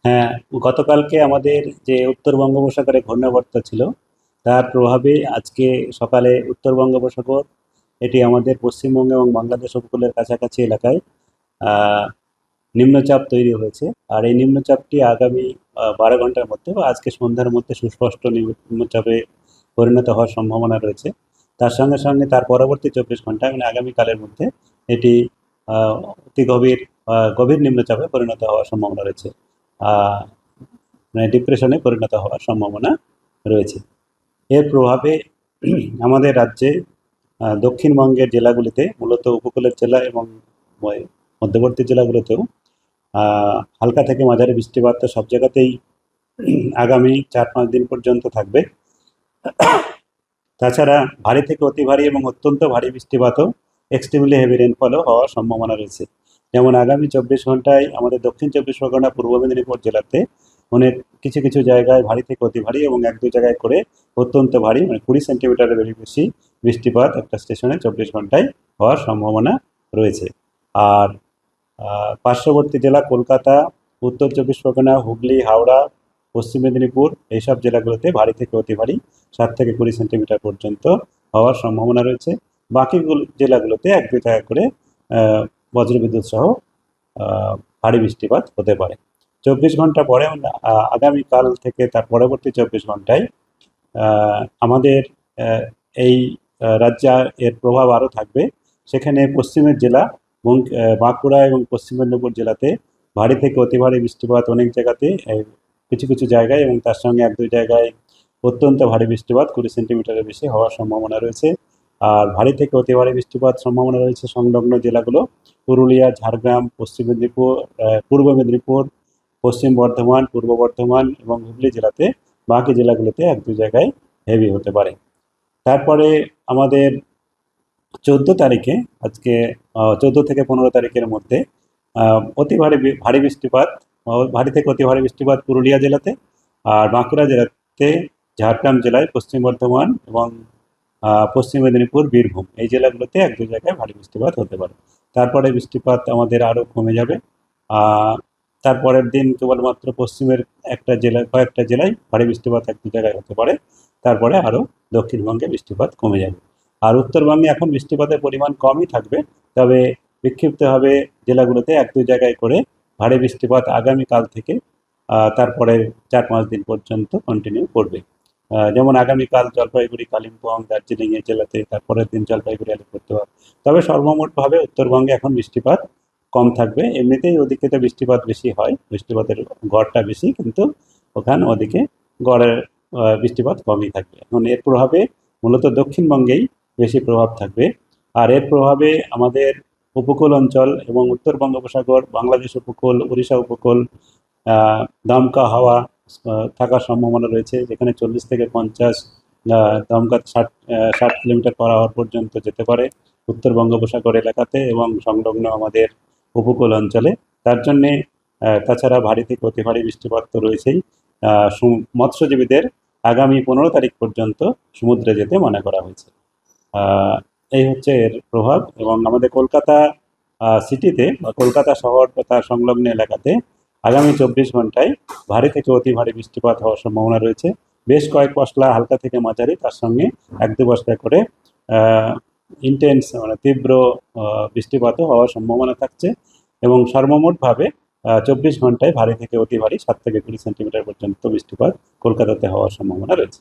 হ্যাঁ, গতকালকে আমাদের যে উত্তর বঙ্গোপসাগরে ঘূর্ণাবর্ত ছিল তার প্রভাবে আজকে সকালে উত্তর বঙ্গোপসাগর এটি আমাদের পশ্চিমবঙ্গ এবং বাংলাদেশ উপকূলের কাছাকাছি এলাকায় আহ, নিম্নচাপ তৈরি হয়েছে। আর এই নিম্নচাপটি আগামী 12 ঘন্টার মধ্যে বা আজকে সন্ধ্যার মধ্যে সুস্পষ্ট নিম্নচাপে পরিণত হওয়ার সম্ভাবনা রয়েছে। তার সঙ্গে সঙ্গে তার পরবর্তী 24 ঘন্টা মানে আগামীকালের মধ্যে এটি আহ, অতি গভীর নিম্নচাপে পরিণত হওয়ার সম্ভাবনা রয়েছে। আহ, মানে ডিপ্রেশনে পরিণত হওয়ার সম্ভাবনা রয়েছে। এর প্রভাবে আমাদের রাজ্যে দক্ষিণবঙ্গের জেলাগুলিতে মূলত উপকূলের জেলা এবং মধ্যবর্তী জেলাগুলোতেও হালকা থেকে মাঝারি বৃষ্টিপাত তো সব জায়গাতেই আগামী 4-5 দিন পর্যন্ত থাকবে। তাছাড়া ভারী থেকে অতি ভারী এবং অত্যন্ত ভারী বৃষ্টিপাতও এক্সট্রিমলি হেভি রেনফলও হওয়ার সম্ভাবনা রয়েছে। যেমন আগামী 24 ঘন্টায় আমাদের দক্ষিণ 24 পরগনা পূর্ব মেদিনীপুর জেলাতে অনেক কিছু কিছু জায়গায় ভারী থেকে অতি ভারী এবং 1-2 জায়গায় করে অত্যন্ত ভারী মানে 20 সেন্টিমিটারের বেশি বৃষ্টিপাত একটা স্টেশনে 24 ঘন্টায় হওয়ার সম্ভাবনা রয়েছে। আর পার্শ্ববর্তী জেলা কলকাতা, উত্তর 24 পরগনা, হুগলি, হাওড়া, পশ্চিম মেদিনীপুর এইসব জেলাগুলোতে ভারী থেকে অতি ভারী 7 থেকে 20 সেন্টিমিটার পর্যন্ত হওয়ার সম্ভাবনা রয়েছে। বাকি জেলাগুলোতে 1-2 জায়গা করে বজ্রবিদ্যুৎ সহ ভারী বৃষ্টিপাত হতে পারে। 24 ঘন্টা পরে আগামীকাল থেকে তার পরবর্তী 24 ঘন্টায় আমাদের এই রাজ্যে এর প্রভাব আরও থাকবে। সেখানে পশ্চিমের জেলা বাঁকুড়া এবং পশ্চিম মেদিনীপুর জেলাতে ভারী থেকে অতি ভারী বৃষ্টিপাত অনেক জায়গাতে কিছু কিছু জায়গায় এবং তার সঙ্গে 1-2 জায়গায় অত্যন্ত ভারী বৃষ্টিপাত 20 সেন্টিমিটারের বেশি হওয়ার সম্ভাবনা রয়েছে। আর ভারী থেকে অতি ভারী বৃষ্টিপাত সম্ভাবনা রয়েছে সংলগ্ন জেলাগুলো পুরুলিয়া, ঝাড়গ্রাম, পশ্চিম মেদিনীপুর, পূর্ব মেদিনীপুর, পশ্চিম বর্ধমান, পূর্ব বর্ধমান এবং হুগলি জেলাতে। বাকি জেলাগুলোতে 1-2 জায়গায় হেভি হতে পারে। তারপরে আমাদের 14 তারিখে আজকে 14 থেকে 15 তারিখের মধ্যে অতি ভারী বৃষ্টিপাত ভারী থেকে অতি ভারী বৃষ্টিপাত পুরুলিয়া জেলাতে, আর বাঁকুড়া জেলাতে, ঝাড়গ্রাম জেলায়, পশ্চিম বর্ধমান এবং পশ্চিম মেদিনীপুর, বীরভূম এই জেলাগুলোতে 1-2 জায়গায় ভারী বৃষ্টিপাত হতে পারে। তারপরে বৃষ্টিপাত আমাদের আরও কমে যাবে। তারপরের দিন কেবলমাত্র পশ্চিমের কয়েকটা জেলায় ভারী বৃষ্টিপাত 1-2 জায়গায় হতে পারে। তারপরে আরও দক্ষিণবঙ্গে বৃষ্টিপাত কমে যাবে। আর উত্তরবঙ্গে এখন বৃষ্টিপাতের পরিমাণ কমই থাকবে, তবে বিক্ষিপ্তভাবে জেলাগুলোতে 1-2 জায়গায় করে ভারী বৃষ্টিপাত আগামীকাল থেকে তারপরে 4-5 দিন পর্যন্ত কন্টিনিউ করবে। যেমন আগামীকাল জলপাইগুড়ি, কালিম্পং, দার্জিলিং এই জেলাতে, তারপরের দিন জলপাইগুড়ি, আলিপুরদুয়ার। তবে সর্বমোটভাবে উত্তরবঙ্গে এখন বৃষ্টিপাত কম থাকবে। এমনিতেই ওদিকে তো বৃষ্টিপাত বেশি হয়, বৃষ্টিপাতের গড়টা বেশি, কিন্তু ওদিকে গড়ের বৃষ্টিপাত কমই থাকবে। এখন এর প্রভাবে মূলত দক্ষিণবঙ্গেই বেশি প্রভাব থাকবে। আর এর প্রভাবে আমাদের উপকূল অঞ্চল এবং উত্তর বঙ্গোপসাগর, বাংলাদেশ উপকূল, উড়িষ্যা উপকূল দমকা হাওয়া থাকার সম্ভাবনা রয়েছে, যেখানে 40 থেকে 50, দমকা 60 কিলোমিটার/আওয়ার পর্যন্ত যেতে পারে উত্তর বঙ্গোপসাগর এলাকাতে এবং সংলগ্ন আমাদের উপকূল অঞ্চলে। তার জন্যে তাছাড়া ভারী থেকে অতি ভারী বৃষ্টিপাত তো রয়েছেই। মৎস্যজীবীদের আগামী 15 তারিখ পর্যন্ত সমুদ্রে যেতে মানা করা হয়েছে। এই হচ্ছে এর প্রভাব। এবং আমাদের কলকাতা সিটিতে বা কলকাতা শহর বা তার সংলগ্ন এলাকাতে আগামী 24 ঘন্টায় ভারী থেকে অতি ভারী বৃষ্টিপাত হওয়ার সম্ভাবনা রয়েছে। বেশ কয়েক পশলা হালকা থেকে মাঝারি, তার সঙ্গে 1-2 পশলা করে ইন্টেন্স মানে তীব্র বৃষ্টিপাতও হওয়ার সম্ভাবনা থাকছে। এবং সর্বমোটভাবে 24 ঘন্টায় ভারী থেকে অতি ভারী 7 থেকে 20 সেন্টিমিটার পর্যন্ত বৃষ্টিপাত কলকাতাতে হওয়ার সম্ভাবনা রয়েছে।